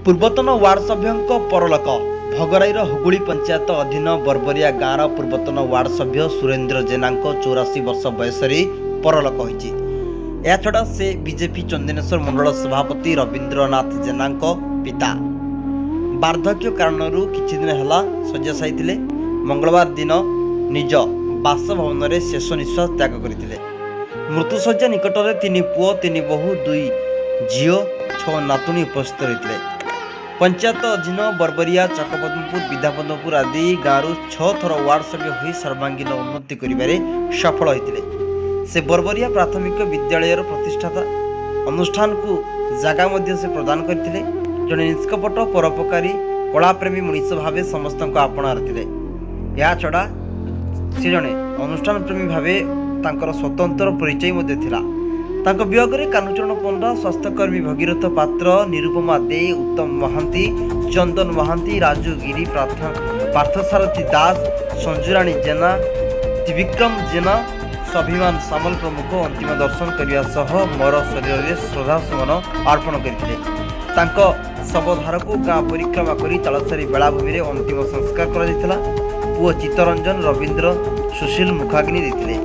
ପୂର୍ବତନ ୱାର୍ଡ ସଭ୍ୟଙ୍କ ପରଲୋକ। ଭଗରାଇର ହୁଗୁଳି ପଞ୍ଚାୟତ ଅଧୀନ ବରବରିଆ ଗାଁର ପୂର୍ବତନ ୱାର୍ଡ ସଭ୍ୟ ସୁରେନ୍ଦ୍ର ଜେନାଙ୍କ 84 ବର୍ଷ ବୟସରେ ପରଲୋକ ହୋଇଛି। ଏହାଛଡ଼ା ସେ ବିଜେପି ଚନ୍ଦନେଶ୍ୱର ମଣ୍ଡଳ ସଭାପତି ରବୀନ୍ଦ୍ରନାଥ ଜେନାଙ୍କ ପିତା। ବାର୍ଦ୍ଧକ୍ୟ କାରଣରୁ କିଛି ଦିନ ହେଲା ଶଯ୍ୟାଶାୟୀ ଥିଲେ। ମଙ୍ଗଳବାର ଦିନ ନିଜ ବାସଭବନରେ ଶେଷ ନିଶ୍ୱାସ ତ୍ୟାଗ କରିଥିଲେ। ମୃତ୍ୟୁଶଯ୍ୟା ନିକଟରେ 3 ପୁଅ 3 ବୋହୂ 2 ଝିଅ 6 ନାତୁଣୀ ଉପସ୍ଥିତ ରହିଥିଲେ। ପଞ୍ଚାୟତ ଅଧୀନ ବରବରିଆ, ଚକପଦ୍ମପୁର, ବିଦ୍ୟାପଦ୍ମପୁର ଆଦି ଗାଁରୁ 6 ଥର ୱାର୍ଡ ସଭ୍ୟ ହୋଇ ସର୍ବାଙ୍ଗୀନ ଉନ୍ନତି କରିବାରେ ସଫଳ ହୋଇଥିଲେ। ସେ ବରବରିଆ ପ୍ରାଥମିକ ବିଦ୍ୟାଳୟର ପ୍ରତିଷ୍ଠାତା। ଅନୁଷ୍ଠାନକୁ ଜାଗା ମଧ୍ୟ ସେ ପ୍ରଦାନ କରିଥିଲେ। ଜଣେ ନିଷ୍କପଟ, ପରୋପକାରୀ, କଳାପ୍ରେମୀ ମଣିଷ ଭାବେ ସମସ୍ତଙ୍କ ଆପଣାର ଥିଲେ। ଏହାଛଡ଼ା ସେ ଜଣେ ଅନୁଷ୍ଠାନ ପ୍ରେମୀ ଭାବେ ତାଙ୍କର ସ୍ୱତନ୍ତ୍ର ପରିଚୟ ମଧ୍ୟ ଥିଲା। ତାଙ୍କ ବିୟୋଗରେ କାହ୍ନୁଚରଣ ପଣ୍ଡା, ସ୍ୱାସ୍ଥ୍ୟକର୍ମୀ ଭଗୀରଥ ପାତ୍ର, ନିରୁପମା ଦେ, ଉତ୍ତମ ମହାନ୍ତି, ଚନ୍ଦନ ମହାନ୍ତି, ରାଜୁ ଗିରି, ପାର୍ଥସାରଥୀ ଦାସ, ସଞ୍ଜୁରାଣୀ ଜେନା, ତ୍ରିବିକ୍ରମ ଜେନା, ସ୍ୱାଭିମାନ ସାମଲ ପ୍ରମୁଖ ଅନ୍ତିମ ଦର୍ଶନ କରିବା ସହ ମର ଶରୀରରେ ଶ୍ରଦ୍ଧାସୁମନ ଅର୍ପଣ କରିଥିଲେ। ତାଙ୍କ ଶବଧାରକୁ ଗାଁ ପରିକ୍ରମା କରି ତାଳସାରୀ ବେଳାଭୂମିରେ ଅନ୍ତିମ ସଂସ୍କାର କରାଯାଇଥିଲା। ପୁଅ ଚିତ୍ତରଞ୍ଜନ, ରବୀନ୍ଦ୍ର, ସୁଶୀଲ ମୁଖାଗ୍ନି ଦେଇଥିଲେ।